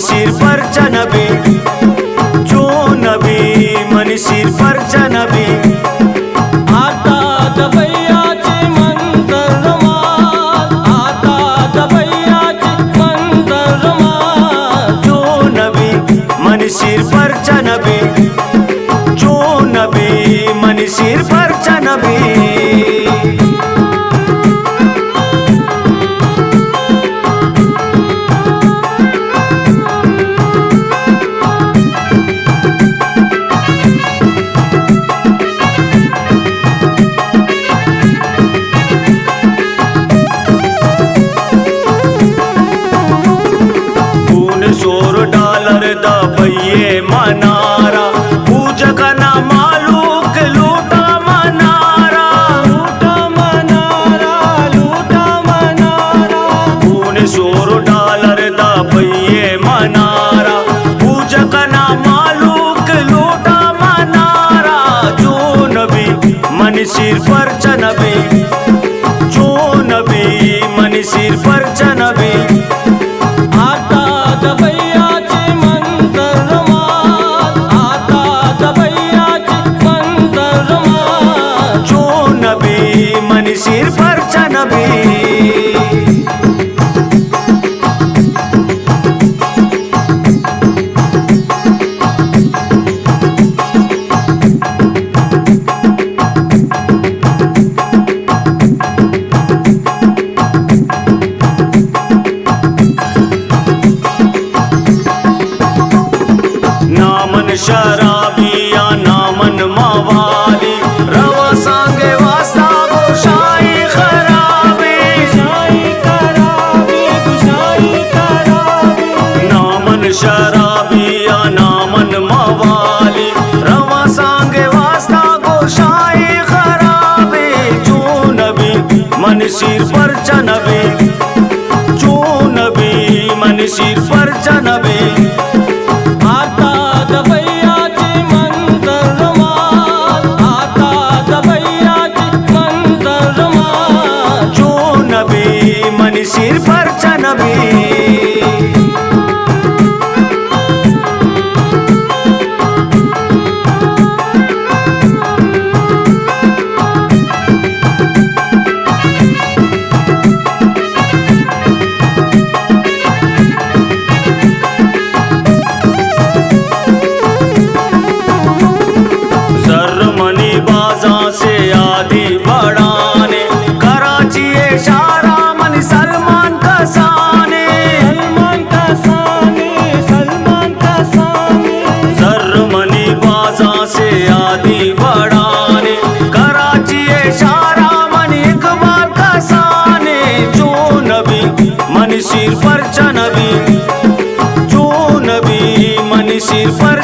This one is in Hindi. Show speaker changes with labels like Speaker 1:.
Speaker 1: सिर पर नबी, जो नबी मन सिर पर नबी।
Speaker 2: आता दबैयाचे मंजर रमाल, आता दबैयाचे मंजर रमाल।
Speaker 1: जो नबी मन सिर पर नबी, जो नबी मन सिर पर नबी। $100 दबैये मनारा, पूजक ना मालूक लूटा मनारा,
Speaker 2: लूटा मनारा, लूटा मनारा।
Speaker 1: $100 दबैये मनारा, पूजक ना मालूक लूटा मनारा। जो नबी मन सिर पर नबी, जो नबी मन सिर पर नबी।
Speaker 2: आता दबैयाचे मंजर रमाल, आता दबैयाचे मंजर रमाल।
Speaker 1: जो नबी मन सिर पर नबी। नामन शराबिया नामन मवाली, रवा सांगे वास्ता गोशाई खराबी,
Speaker 2: शाही कराबी, शाही कराबी।
Speaker 1: नामन शराबिया नामन मवाली, रवा सांगे वास्ता गोशाई खराबी। जो नबी मन सिर पर नबी, जो नबी मन सिर पर नबी।
Speaker 2: आता दबैयाचे मंजर रमाल, आता दबैयाचे मंजर रमाल।
Speaker 1: जो नबी मन सिर पर नबी। जर्मनी बाजा से आदि बढ़ाने, कराची इशारा मन सलमान का साने,
Speaker 2: सलमान का साने, सलमान का साने।
Speaker 1: जर्मनी बाजा से आदि बढ़ाने, कराची इशारा मन इकबाल का साने। जो नबी मन सिर पर नबी, जो नबी मन सिर पर